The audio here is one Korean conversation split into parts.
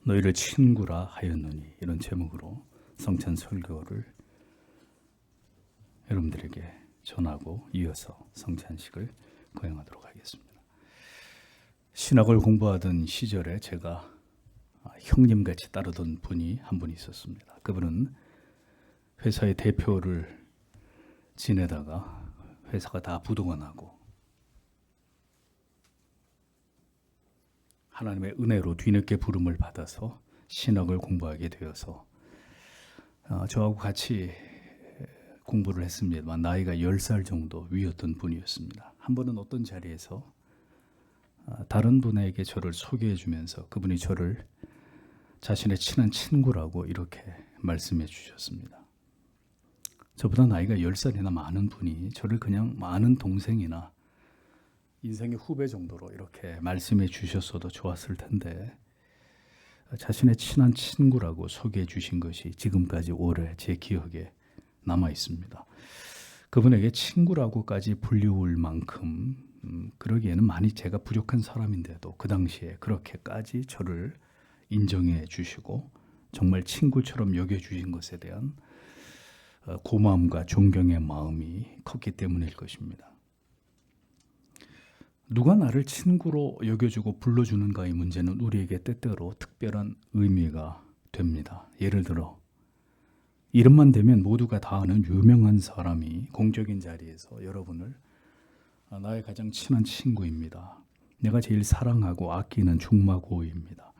너희를 친구라 하였느니, 이런 제목으로 성찬 설교를 여러분들에게 전하고 이어서 성찬식을 거행하도록 하겠습니다. 신학을 공부하던 시절에 제가 형님같이 따르던 분이 한 분 있었습니다. 그분은 회사의 대표를 지내다가 회사가 다 부도가 나고 하나님의 은혜로 뒤늦게 부름을 받아서 신학을 공부하게 되어서 저하고 같이 공부를 했습니다만 나이가 10살 정도 위였던 분이었습니다. 한 번은 어떤 자리에서 다른 분에게 저를 소개해 주면서 그분이 저를 자신의 친한 친구라고 이렇게 말씀해 주셨습니다. 저보다 나이가 10살이나 많은 분이 저를 그냥 많은 동생이나 인생의 후배 정도로 이렇게 말씀해 주셨어도 좋았을 텐데 자신의 친한 친구라고 소개해 주신 것이 지금까지 오래 제 기억에 남아 있습니다. 그분에게 친구라고까지 불리울 만큼 그러기에는 많이 제가 부족한 사람인데도 그 당시에 그렇게까지 저를 인정해 주시고 정말 친구처럼 여겨주신 것에 대한 고마움과 존경의 마음이 컸기 때문일 것입니다. 누가 나를 친구로 여겨주고 불러주는가의 문제는 우리에게 때때로 특별한 의미가 됩니다. 예를 들어 이름만 대면 모두가 다 아는 유명한 사람이 공적인 자리에서 여러분을 나의 가장 친한 친구입니다. 내가 제일 사랑하고 아끼는 중마고입니다.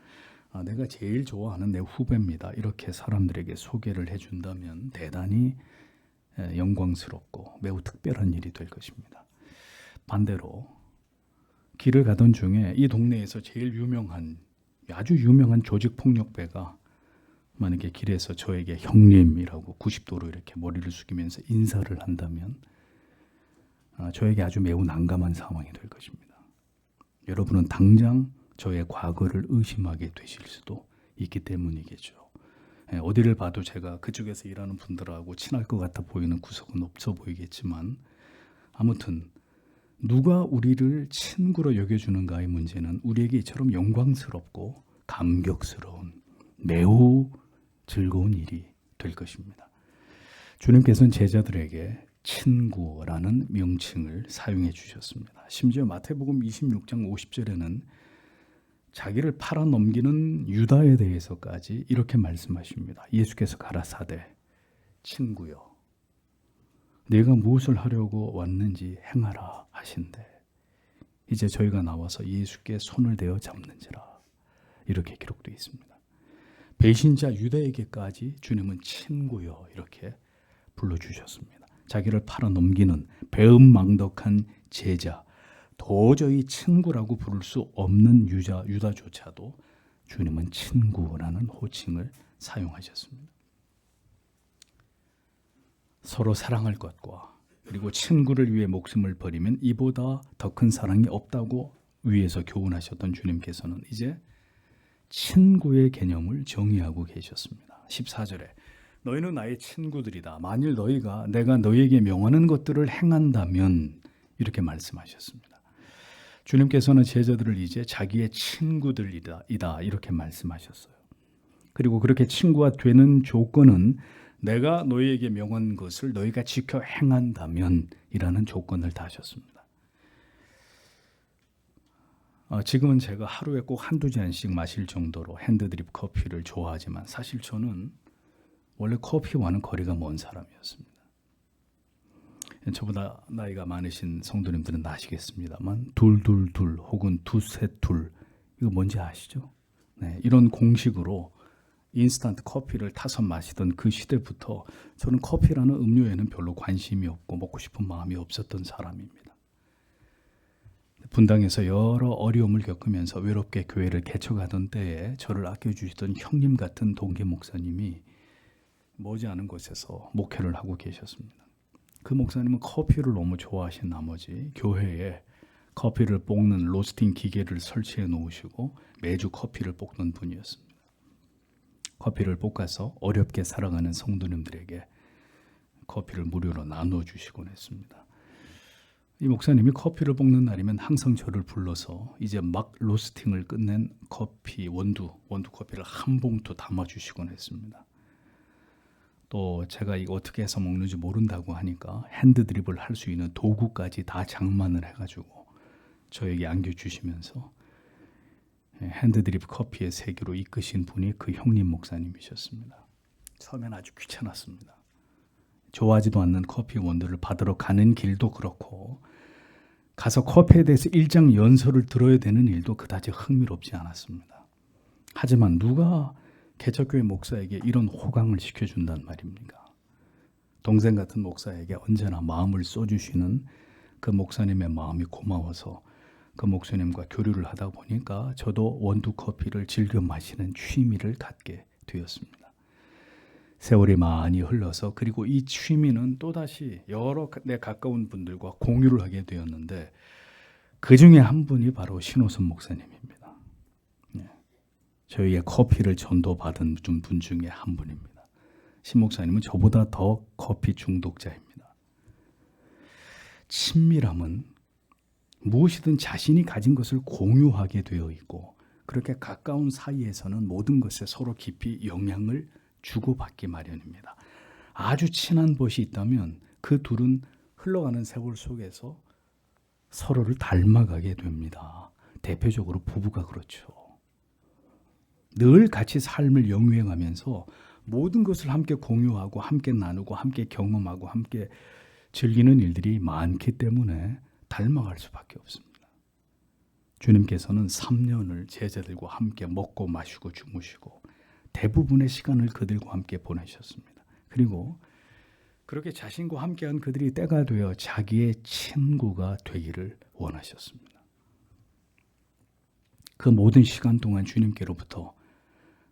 내가 제일 좋아하는 내 후배입니다. 이렇게 사람들에게 소개를 해준다면 대단히 영광스럽고 매우 특별한 일이 될 것입니다. 반대로 길을 가던 중에 이 동네에서 제일 유명한 아주 유명한 조직폭력배가 만약에 길에서 저에게 형님이라고 90도로 이렇게 머리를 숙이면서 인사를 한다면 저에게 아주 매우 난감한 상황이 될 것입니다. 여러분은 당장 저의 과거를 의심하게 되실 수도 있기 때문이겠죠. 어디를 봐도 제가 그쪽에서 일하는 분들하고 친할 것 같아 보이는 구석은 없어 보이겠지만 아무튼 누가 우리를 친구로 여겨주는가의 문제는 우리에게 이처럼 영광스럽고 감격스러운 매우 즐거운 일이 될 것입니다. 주님께서는 제자들에게 친구라는 명칭을 사용해 주셨습니다. 심지어 마태복음 26장 50절에는 자기를 팔아 넘기는 유다에 대해서까지 이렇게 말씀하십니다. 예수께서 가라사대 친구여 내가 무엇을 하려고 왔는지 행하라 하신대 이제 저희가 나와서 예수께 손을 대어 잡는지라 이렇게 기록되어 있습니다. 배신자 유다에게까지 주님은 친구여 이렇게 불러주셨습니다. 자기를 팔아 넘기는 배은망덕한 제자 도저히 친구라고 부를 수 없는 유다조차도 주님은 친구라는 호칭을 사용하셨습니다. 서로 사랑할 것과 그리고 친구를 위해 목숨을 버리면 이보다 더 큰 사랑이 없다고 위에서 교훈하셨던 주님께서는 이제 친구의 개념을 정의하고 계셨습니다. 14절에 너희는 나의 친구들이다. 만일 너희가 내가 너희에게 명하는 것들을 행한다면 이렇게 말씀하셨습니다. 주님께서는 제자들을 이제 자기의 친구들이다 이렇게 말씀하셨어요. 그리고 그렇게 친구가 되는 조건은 내가 너희에게 명한 것을 너희가 지켜 행한다면 이라는 조건을 다하셨습니다. 지금은 제가 하루에 꼭 한두 잔씩 마실 정도로 핸드드립 커피를 좋아하지만 사실 저는 원래 커피와는 거리가 먼 사람이었습니다. 저보다 나이가 많으신 성도님들은 아시겠습니다만 둘둘둘 혹은 두셋둘 이거 뭔지 아시죠? 네, 이런 공식으로 인스턴트 커피를 타서 마시던 그 시대부터 저는 커피라는 음료에는 별로 관심이 없고 먹고 싶은 마음이 없었던 사람입니다. 분당에서 여러 어려움을 겪으면서 외롭게 교회를 개척하던 때에 저를 아껴주시던 형님 같은 동계 목사님이 머지않은 곳에서 목회를 하고 계셨습니다. 그 목사님은 커피를 너무 좋아하신 나머지 교회에 커피를 볶는 로스팅 기계를 설치해 놓으시고 매주 커피를 볶는 분이었습니다. 커피를 볶아서 어렵게 살아가는 성도님들에게 커피를 무료로 나눠주시곤 했습니다. 이 목사님이 커피를 볶는 날이면 항상 저를 불러서 이제 막 로스팅을 끝낸 커피 원두 커피를 한 봉투 담아주시곤 했습니다. 또 제가 이거 어떻게 해서 먹는지 모른다고 하니까 핸드드립을 할 수 있는 도구까지 다 장만을 해가지고 저에게 안겨주시면서 핸드드립 커피의 세계로 이끄신 분이 그 형님 목사님이셨습니다. 처음엔 아주 귀찮았습니다. 좋아하지도 않는 커피 원두를 받으러 가는 길도 그렇고 가서 커피에 대해서 일장 연설을 들어야 되는 일도 그다지 흥미롭지 않았습니다. 하지만 누가 개척교회 목사에게 이런 호강을 시켜준단 말입니까? 동생 같은 목사에게 언제나 마음을 써주시는 그 목사님의 마음이 고마워서 그 목사님과 교류를 하다 보니까 저도 원두 커피를 즐겨 마시는 취미를 갖게 되었습니다. 세월이 많이 흘러서 그리고 이 취미는 또다시 여러 내 가까운 분들과 공유를 하게 되었는데 그 중에 한 분이 바로 신호선 목사님입니다. 저희의 커피를 전도받은 분 중에 한 분입니다. 신 목사님은 저보다 더 커피 중독자입니다. 친밀함은 무엇이든 자신이 가진 것을 공유하게 되어 있고 그렇게 가까운 사이에서는 모든 것에 서로 깊이 영향을 주고받기 마련입니다. 아주 친한 벗이 있다면 그 둘은 흘러가는 세월 속에서 서로를 닮아가게 됩니다. 대표적으로 부부가 그렇죠. 늘 같이 삶을 영위해가면서 모든 것을 함께 공유하고 함께 나누고 함께 경험하고 함께 즐기는 일들이 많기 때문에 닮아갈 수밖에 없습니다. 주님께서는 3년을 제자들과 함께 먹고 마시고 주무시고 대부분의 시간을 그들과 함께 보내셨습니다. 그리고 그렇게 자신과 함께한 그들이 때가 되어 자기의 친구가 되기를 원하셨습니다. 그 모든 시간 동안 주님께로부터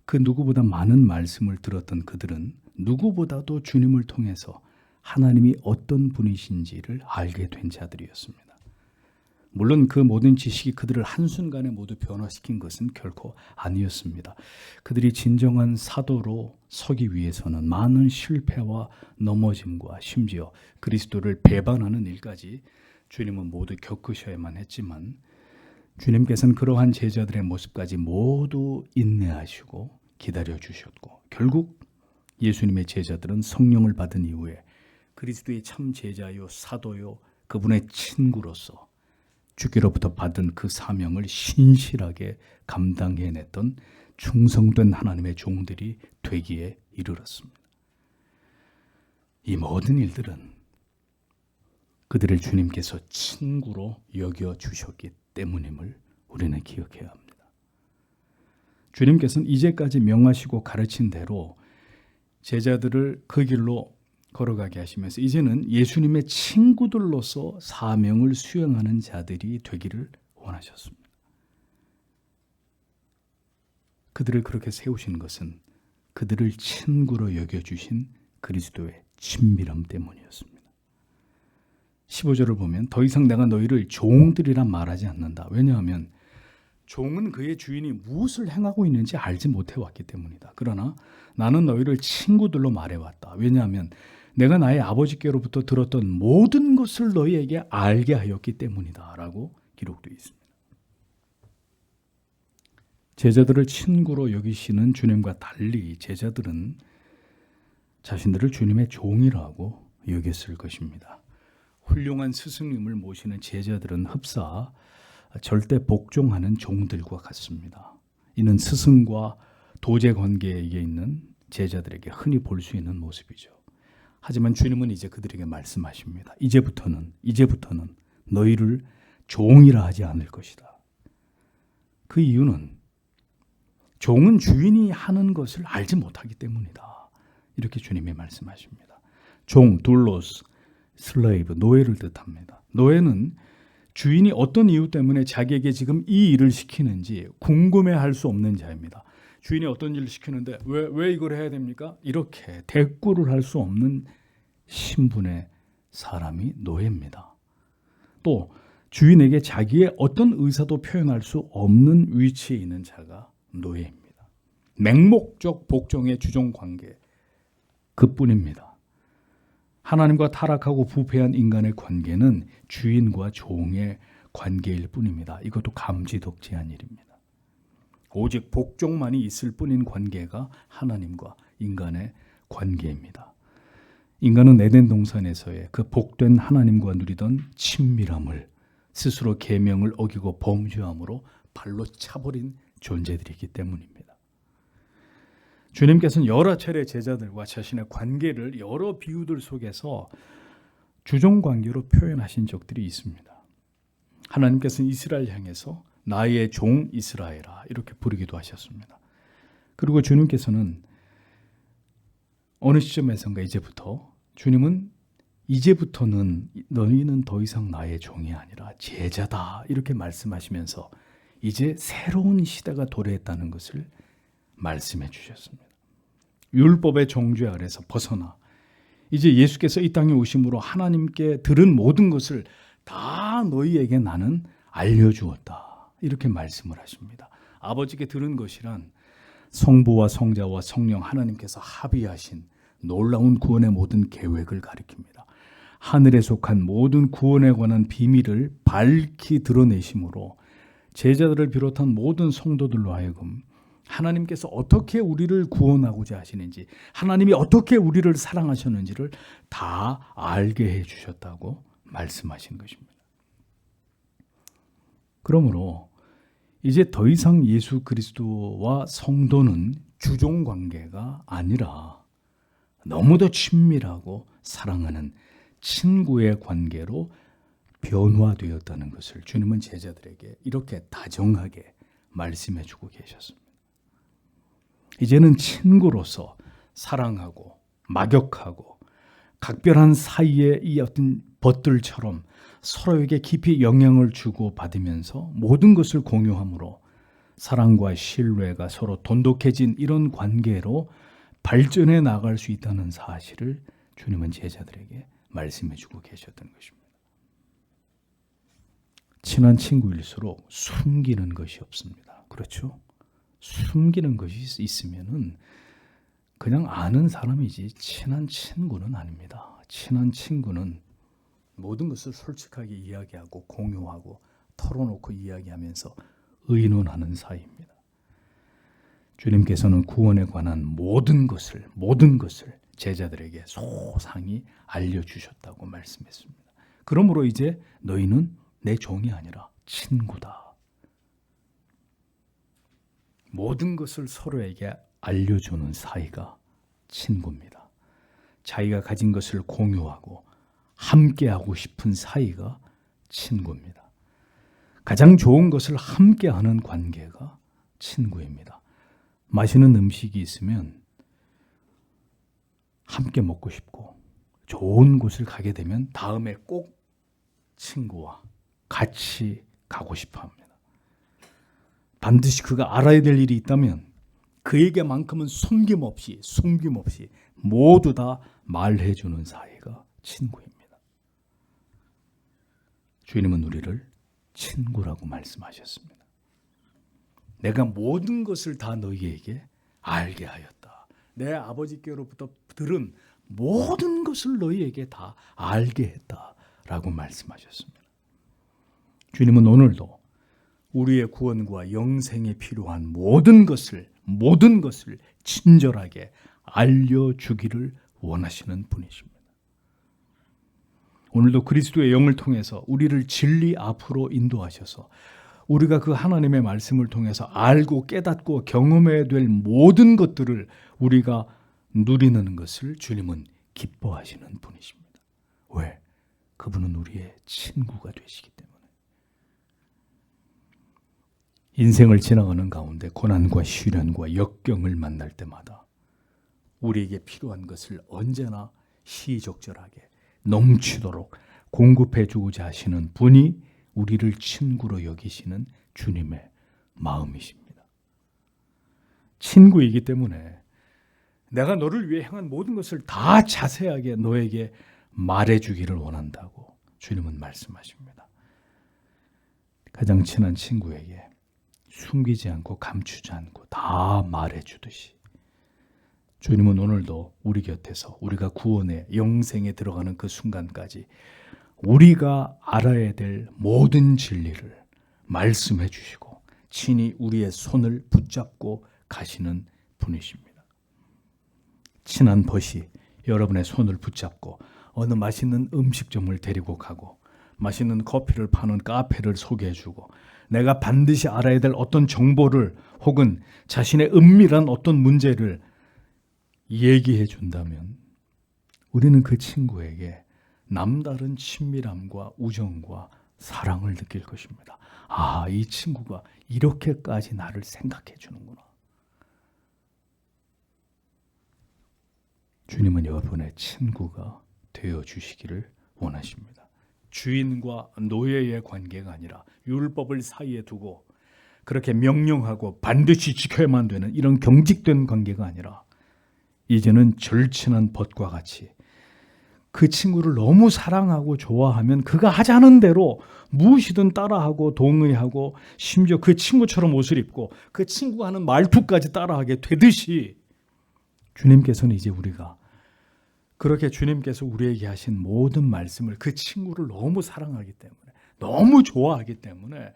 그 누구보다 많은 말씀을 들었던 그들은 누구보다도 주님을 통해서 하나님이 어떤 분이신지를 알게 된 자들이었습니다. 물론 그 모든 지식이 그들을 한순간에 모두 변화시킨 것은 결코 아니었습니다. 그들이 진정한 사도로 서기 위해서는 많은 실패와 넘어짐과 심지어 그리스도를 배반하는 일까지 주님은 모두 겪으셔야만 했지만 주님께서는 그러한 제자들의 모습까지 모두 인내하시고 기다려주셨고 결국 예수님의 제자들은 성령을 받은 이후에 그리스도의 참 제자요 사도요 그분의 친구로서 주께로부터 받은 그 사명을 신실하게 감당해냈던 충성된 하나님의 종들이 되기에 이르렀습니다. 이 모든 일들은 그들을 주님께서 친구로 여겨주셨기 때문임을 우리는 기억해야 합니다. 주님께서는 이제까지 명하시고 가르친 대로 제자들을 그 길로 걸어가게 하시면서 이제는 예수님의 친구들로서 사명을 수행하는 자들이 되기를 원하셨습니다. 그들을 그렇게 세우신 것은 그들을 친구로 여겨주신 그리스도의 친밀함 때문이었습니다. 15절을 보면 더 이상 내가 너희를 종들이라 말하지 않는다. 왜냐하면 종은 그의 주인이 무엇을 행하고 있는지 알지 못해왔기 때문이다. 그러나 나는 너희를 친구들로 말해왔다. 왜냐하면 내가 나의 아버지께로부터 들었던 모든 것을 너희에게 알게 하였기 때문이다 라고 기록되어 있습니다. 제자들을 친구로 여기시는 주님과 달리 제자들은 자신들을 주님의 종이라고 여겼을 것입니다. 훌륭한 스승님을 모시는 제자들은 흡사 절대 복종하는 종들과 같습니다. 이는 스승과 도제 관계에 있는 제자들에게 흔히 볼 수 있는 모습이죠. 하지만 주님은 이제 그들에게 말씀하십니다. 이제부터는 너희를 종이라 하지 않을 것이다. 그 이유는 종은 주인이 하는 것을 알지 못하기 때문이다. 이렇게 주님이 말씀하십니다. 종, 둘로스, 슬레이브, 노예를 뜻합니다. 노예는 주인이 어떤 이유 때문에 자기에게 지금 이 일을 시키는지 궁금해할 수 없는 자입니다. 주인이 어떤 일을 시키는데 왜 이걸 해야 됩니까? 이렇게 대꾸를 할 수 없는 신분의 사람이 노예입니다. 또 주인에게 자기의 어떤 의사도 표현할 수 없는 위치에 있는 자가 노예입니다. 맹목적 복종의 주종 관계 그뿐입니다. 하나님과 타락하고 부패한 인간의 관계는 주인과 종의 관계일 뿐입니다. 이것도 감지덕지한 일입니다. 오직 복종만이 있을 뿐인 관계가 하나님과 인간의 관계입니다. 인간은 에덴 동산에서의 그 복된 하나님과 누리던 친밀함을 스스로 계명을 어기고 범죄함으로 발로 차버린 존재들이기 때문입니다. 주님께서는 여러 차례 제자들과 자신의 관계를 여러 비유들 속에서 주종관계로 표현하신 적들이 있습니다. 하나님께서는 이스라엘 향해서 나의 종 이스라엘아 이렇게 부르기도 하셨습니다. 그리고 주님께서는 어느 시점에선가 주님은 이제부터는 너희는 더 이상 나의 종이 아니라 제자다 이렇게 말씀하시면서 이제 새로운 시대가 도래했다는 것을 말씀해 주셨습니다. 율법의 정죄 아래서 벗어나 이제 예수께서 이 땅에 오심으로 하나님께 들은 모든 것을 다 너희에게 나는 알려주었다 이렇게 말씀을 하십니다. 아버지께 들은 것이란 성부와 성자와 성령 하나님께서 합의하신 놀라운 구원의 모든 계획을 가리킵니다. 하늘에 속한 모든 구원에 관한 비밀을 밝히 드러내심으로 제자들을 비롯한 모든 성도들로 하여금 하나님께서 어떻게 우리를 구원하고자 하시는지, 하나님이 어떻게 우리를 사랑하셨는지를 다 알게 해주셨다고 말씀하신 것입니다. 그러므로 이제 더 이상 예수 그리스도와 성도는 주종관계가 아니라 너무도 친밀하고 사랑하는 친구의 관계로 변화되었다는 것을 주님은 제자들에게 이렇게 다정하게 말씀해 주고 계셨습니다. 이제는 친구로서 사랑하고 막역하고 각별한 사이의 이 어떤 벗들처럼 서로에게 깊이 영향을 주고 받으면서 모든 것을 공유함으로 사랑과 신뢰가 서로 돈독해진 이런 관계로 발전해 나갈 수 있다는 사실을 주님은 제자들에게 말씀해 주고 계셨던 것입니다. 친한 친구일수록 숨기는 것이 없습니다. 그렇죠? 숨기는 것이 있으면은 그냥 아는 사람이지 친한 친구는 아닙니다. 친한 친구는 모든 것을 솔직하게 이야기하고 공유하고 털어놓고 이야기하면서 의논하는 사이입니다. 주님께서는 구원에 관한 모든 것을 제자들에게 소상히 알려주셨다고 말씀했습니다. 그러므로 이제 너희는 내 종이 아니라 친구다. 모든 것을 서로에게 알려주는 사이가 친구입니다. 자기가 가진 것을 공유하고 함께하고 싶은 사이가 친구입니다. 가장 좋은 것을 함께하는 관계가 친구입니다. 맛있는 음식이 있으면 함께 먹고 싶고 좋은 곳을 가게 되면 다음에 꼭 친구와 같이 가고 싶어 합니다. 반드시 그가 알아야 될 일이 있다면 그에게만큼은 숨김없이 모두 다 말해주는 사이가 친구입니다. 주님은 우리를 친구라고 말씀하셨습니다. 내가 모든 것을 다 너희에게 알게 하였다. 내 아버지께로부터 들은 모든 것을 너희에게 다 알게 했다라고 말씀하셨습니다. 주님은 오늘도 우리의 구원과 영생에 필요한 모든 것을 친절하게 알려주기를 원하시는 분이십니다. 오늘도 그리스도의 영을 통해서 우리를 진리 앞으로 인도하셔서 우리가 그 하나님의 말씀을 통해서 알고 깨닫고 경험해야 될 모든 것들을 우리가 누리는 것을 주님은 기뻐하시는 분이십니다. 왜? 그분은 우리의 친구가 되시기 때문에. 인생을 지나가는 가운데 고난과 시련과 역경을 만날 때마다 우리에게 필요한 것을 언제나 시적절하게 넘치도록 공급해 주고자 하시는 분이 우리를 친구로 여기시는 주님의 마음이십니다. 친구이기 때문에 내가 너를 위해 행한 모든 것을 다 자세하게 너에게 말해주기를 원한다고 주님은 말씀하십니다. 가장 친한 친구에게 숨기지 않고 감추지 않고 다 말해주듯이 주님은 오늘도 우리 곁에서 우리가 구원의 영생에 들어가는 그 순간까지 우리가 알아야 될 모든 진리를 말씀해 주시고 친히 우리의 손을 붙잡고 가시는 분이십니다. 친한 벗이 여러분의 손을 붙잡고 어느 맛있는 음식점을 데리고 가고 맛있는 커피를 파는 카페를 소개해주고 내가 반드시 알아야 될 어떤 정보를 혹은 자신의 은밀한 어떤 문제를 얘기해 준다면 우리는 그 친구에게 남다른 친밀함과 우정과 사랑을 느낄 것입니다. 아, 이 친구가 이렇게까지 나를 생각해 주는구나. 주님은 여러분의 친구가 되어 주시기를 원하십니다. 주인과 노예의 관계가 아니라 율법을 사이에 두고 그렇게 명령하고 반드시 지켜야만 되는 이런 경직된 관계가 아니라 이제는 절친한 벗과 같이 그 친구를 너무 사랑하고 좋아하면 그가 하자는 대로 무엇이든 따라하고 동의하고 심지어 그 친구처럼 옷을 입고 그 친구가 하는 말투까지 따라하게 되듯이 주님께서는 이제 우리가 그렇게 주님께서 우리에게 하신 모든 말씀을 그 친구를 너무 사랑하기 때문에 너무 좋아하기 때문에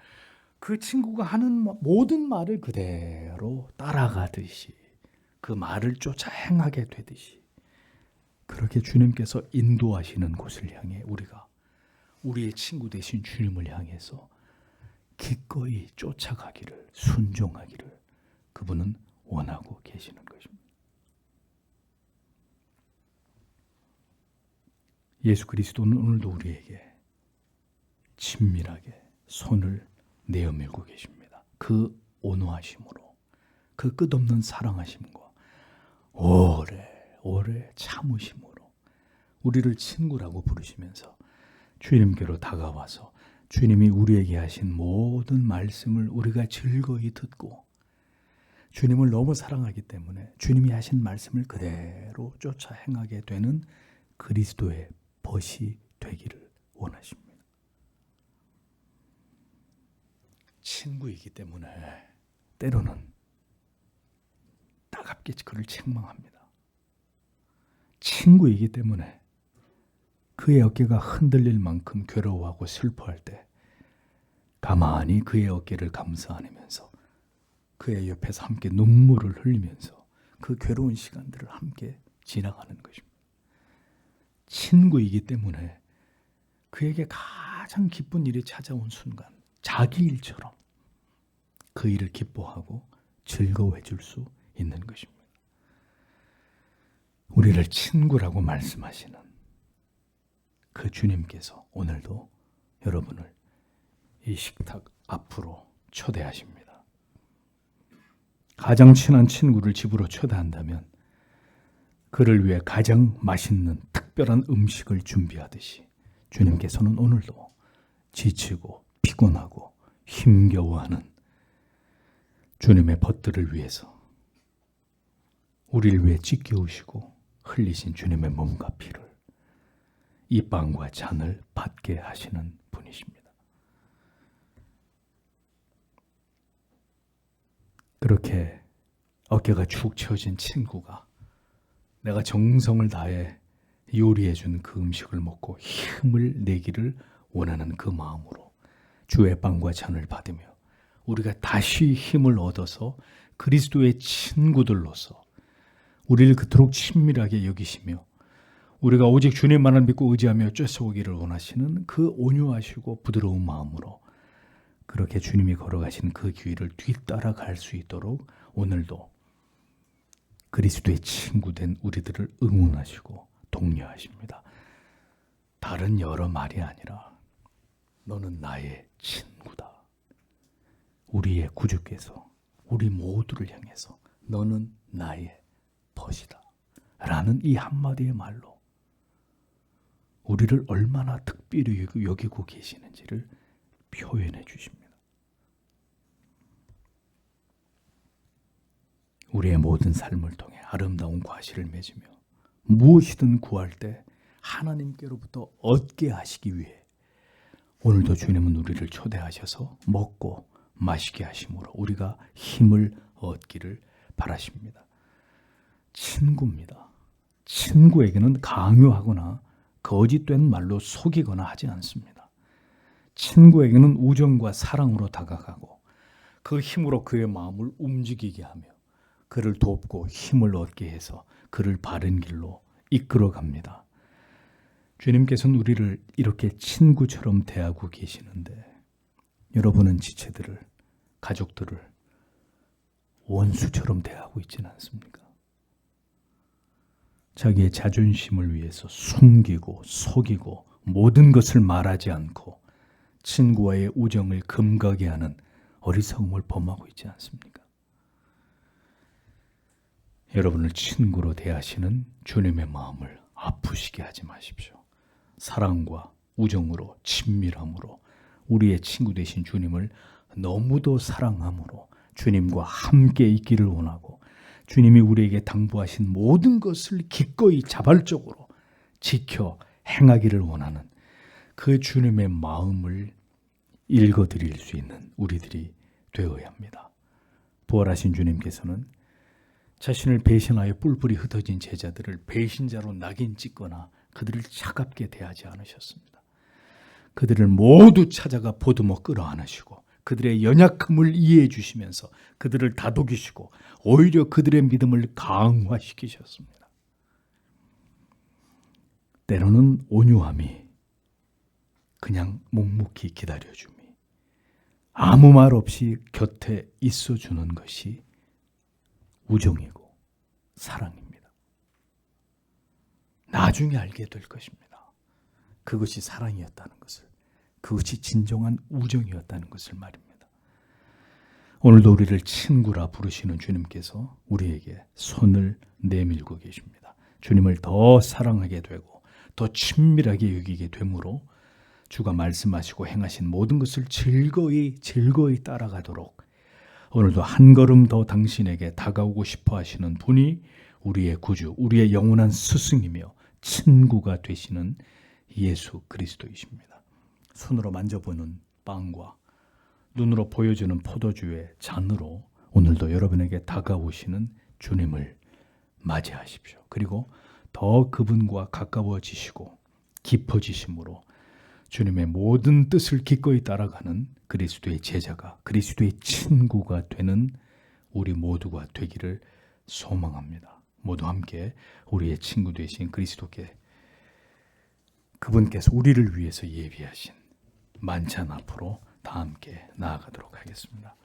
그 친구가 하는 모든 말을 그대로 따라가듯이 그 말을 쫓아 행하게 되듯이 그렇게 주님께서 인도하시는 곳을 향해 우리가 우리의 친구 되신 주님을 향해서 기꺼이 쫓아가기를 순종하기를 그분은 원하고 계시는 것입니다. 예수 그리스도는 오늘도 우리에게 친밀하게 손을 내어밀고 계십니다. 그 온화하심으로 그 끝없는 사랑하심과 오래 참으심으로 우리를 친구라고 부르시면서 주님께로 다가와서 주님이 우리에게 하신 모든 말씀을 우리가 즐거이 듣고 주님을 너무 사랑하기 때문에 주님이 하신 말씀을 그대로 쫓아 행하게 되는 그리스도의 벗이 되기를 원하십니다. 친구이기 때문에 때로는 따갑게 그를 책망합니다. 친구이기 때문에 그의 어깨가 흔들릴 만큼 괴로워하고 슬퍼할 때 가만히 그의 어깨를 감싸 안으면서 그의 옆에서 함께 눈물을 흘리면서 그 괴로운 시간들을 함께 지나가는 것입니다. 친구이기 때문에 그에게 가장 기쁜 일이 찾아온 순간 자기 일처럼 그 일을 기뻐하고 즐거워해 줄 수 있는 것입니다. 우리를 친구라고 말씀하시는 그 주님께서 오늘도 여러분을 이 식탁 앞으로 초대하십니다. 가장 친한 친구를 집으로 초대한다면 그를 위해 가장 맛있는 특별한 음식을 준비하듯이 주님께서는 오늘도 지치고 피곤하고 힘겨워하는 주님의 벗들을 위해서 우리를 위해 찢겨오시고 흘리신 주님의 몸과 피를 이 빵과 잔을 받게 하시는 분이십니다. 그렇게 어깨가 축 처진 친구가 내가 정성을 다해 요리해 준 그 음식을 먹고 힘을 내기를 원하는 그 마음으로 주의 빵과 잔을 받으며 우리가 다시 힘을 얻어서 그리스도의 친구들로서 우리를 그토록 친밀하게 여기시며 우리가 오직 주님만을 믿고 의지하며 쫓아오기를 원하시는 그 온유하시고 부드러운 마음으로 그렇게 주님이 걸어가신 그 길을 뒤따라 갈 수 있도록 오늘도 그리스도의 친구된 우리들을 응원하시고 독려하십니다. 다른 여러 말이 아니라 너는 나의 친구다. 우리의 구주께서 우리 모두를 향해서 너는 나의 벗이다 라는 이 한마디의 말로 우리를 얼마나 특별히 여기고 계시는지를 표현해 주십니다. 우리의 모든 삶을 통해 아름다운 과실을 맺으며 무엇이든 구할 때 하나님께로부터 얻게 하시기 위해 오늘도 주님은 우리를 초대하셔서 먹고 마시게 하심으로 우리가 힘을 얻기를 바라십니다. 친구입니다. 친구에게는 강요하거나 거짓된 말로 속이거나 하지 않습니다. 친구에게는 우정과 사랑으로 다가가고 그 힘으로 그의 마음을 움직이게 하며 그를 돕고 힘을 얻게 해서 그를 바른 길로 이끌어 갑니다. 주님께서는 우리를 이렇게 친구처럼 대하고 계시는데 여러분은 지체들을, 가족들을 원수처럼 대하고 있지는 않습니까? 자기의 자존심을 위해서 숨기고 속이고 모든 것을 말하지 않고 친구와의 우정을 금가게 하는 어리석음을 범하고 있지 않습니까? 여러분을 친구로 대하시는 주님의 마음을 아프시게 하지 마십시오. 사랑과 우정으로, 친밀함으로 우리의 친구 되신 주님을 너무도 사랑함으로 주님과 함께 있기를 원하고 주님이 우리에게 당부하신 모든 것을 기꺼이 자발적으로 지켜 행하기를 원하는 그 주님의 마음을 읽어드릴 수 있는 우리들이 되어야 합니다. 부활하신 주님께서는 자신을 배신하여 뿔뿔이 흩어진 제자들을 배신자로 낙인 찍거나 그들을 차갑게 대하지 않으셨습니다. 그들을 모두 찾아가 보듬어 끌어안으시고 그들의 연약함을 이해해 주시면서 그들을 다독이시고 오히려 그들의 믿음을 강화시키셨습니다. 때로는 온유함이 그냥 묵묵히 기다려줌이 아무 말 없이 곁에 있어주는 것이 우정이고 사랑입니다. 나중에 알게 될 것입니다. 그것이 사랑이었다는 것을, 그것이 진정한 우정이었다는 것을 말입니다. 오늘도 우리를 친구라 부르시는 주님께서 우리에게 손을 내밀고 계십니다. 주님을 더 사랑하게 되고 더 친밀하게 여기게 되므로 주가 말씀하시고 행하신 모든 것을 즐거이 따라가도록 오늘도 한 걸음 더 당신에게 다가오고 싶어 하시는 분이 우리의 구주, 우리의 영원한 스승이며 친구가 되시는 예수 그리스도이십니다. 손으로 만져보는 빵과 눈으로 보여주는 포도주의 잔으로 오늘도 여러분에게 다가오시는 주님을 맞이하십시오. 그리고 더 그분과 가까워지시고 깊어지심으로 주님의 모든 뜻을 기꺼이 따라가는 그리스도의 제자가, 그리스도의 친구가 되는 우리 모두가 되기를 소망합니다. 모두 함께 우리의 친구 되신 그리스도께 그분께서 우리를 위해서 예비하신 만찬 앞으로 다 함께 나아가도록 하겠습니다.